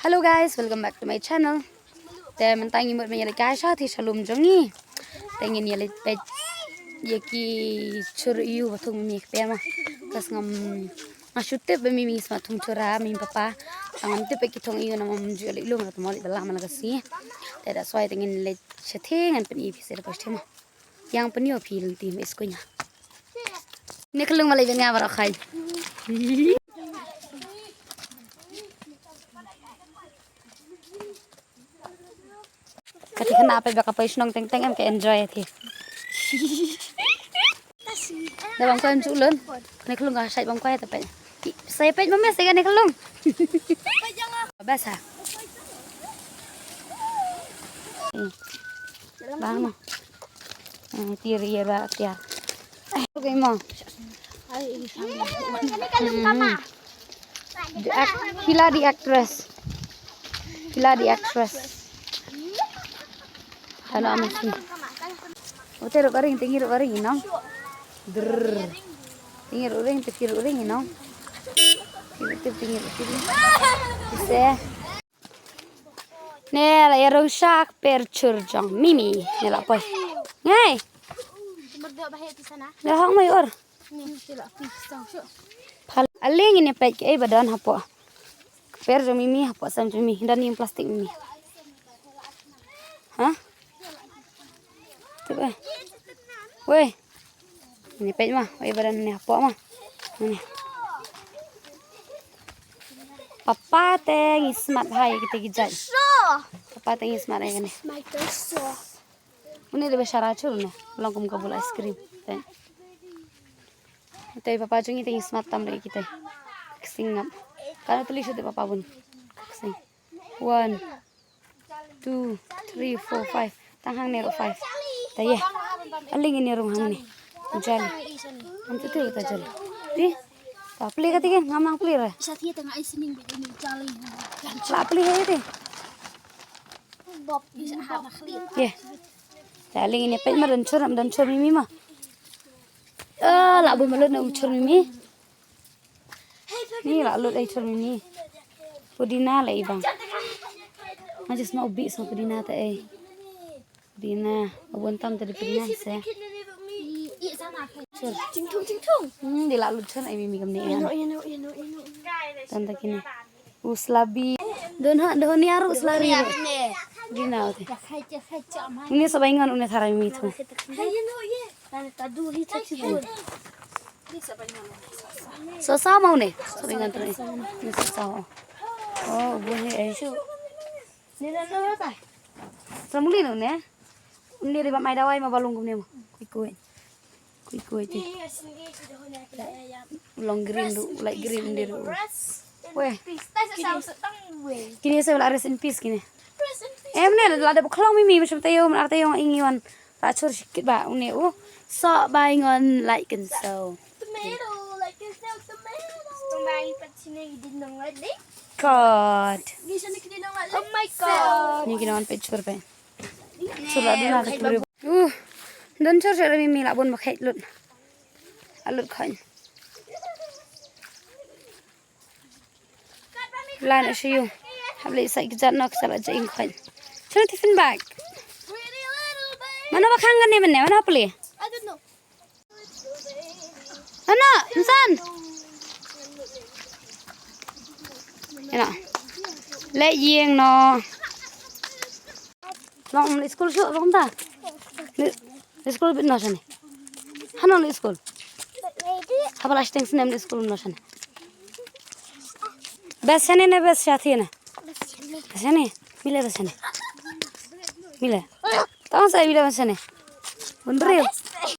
Hello guys, welcome back to my channel. Te mentangi mut menyala kasha thi shalom jongi. Tengin yale pe yaki jhur iu bathung mi kper ma. Kas ngam mashutte be mi sma thung chura mi papa. Angam te pe ki thong iu namam jule ilung na tomali bala mana kasi. That's why tengin le chethe ngan pen ipi se pas thema. Yang pen yo feel tim iskonya. Niklung malai benga bara khai. Ketika nak apa bakal paisnong teng-teng em ke enjoy thi. Dah bang kuan culun. Nek lu enggak sai bang kuan tapi. Saya pej mama saya nek lu. Basah. Bang mo. Tiri ya ba ya. Oke mo. Hila di actress. Halo amasi. Otero garing tingir garing no. Tingir uring tekir uring no. Tingir. Bisa. Nela ya rusak per jhur mimi nela poi. Ngai. Dah hang mai or. Phal aling ini pek ai badan hapo. Per mimi hapo sam mimi dan yang plastik mimi. Hah? Woi, ini pej mah, woi badan ini apa mah? Ini. Papa teng smart hai kita gijai. Papa teng smart hai kan? Ini lebih syara cur nih, langkum kabul es krim. Tapi papa jungi teng smart tam lagi kita. Kesingap. Karena tulis itu papa pun. Kesing. 1, 2, 3, 4, 5. Tanghang nero 5. Taya. Aling ini rumah ni. Jali. Nanti tu kita jali. Di. Apli katikan ngamang pli re. Satya tengah isining begini jali. Apli hai te. Bob bisa hamak lihat. Ye. Aling ini pej dan cur mimi mah. Labu malut na cur mimi. Ni lalu ai cur mimi. Pudina lai bang. Majis mau ubi sama pudina ta ai. Pudina, abon tam tadi pudina se. Cur. Cingtung. Di lalu cur ai mimi kamni ya. Ino. Tanda kini. Uslabi. Don ni aru uslari. Dina ote. Ini sabaingan une thara mimi tu. So sama une. Sabaingan tu ni. Ni sama. Oh, bunyi ai. Ni dah nawa ta. Samuli no ne. Ini riba mai dawai ma balung kumne mo. Kuy ti. Long green du, light green ndiru. Weh. Kini saya laris in peace kini. Emne ada buklong mimi macam tayo ingiwan. Racur sikit ba une so baingon like and so. Tomato, like it's now tomato. Tomato pat sini dinong lagi. God. Bisa ni dinong lagi. Oh my god. Ni ginawan picture pa. Sudah dulu nak turi. Dan cur cur mimi lah bon makai lut. Alut kain. Lan asyu. Habli sai kejar nak salah jaing kain. Cur tiffin bag. Mana bakhangan ni mana? Mana apa li? I don't know. Ana, insan. Ena. Leit yeng no. Long school show long ta. School bit no shane. Hanon school. Habala stings nem school no shane. Bes shane ne bes sathi na. Shane mile bes shane. Mile. Tahu saya mile bes shane. Bener.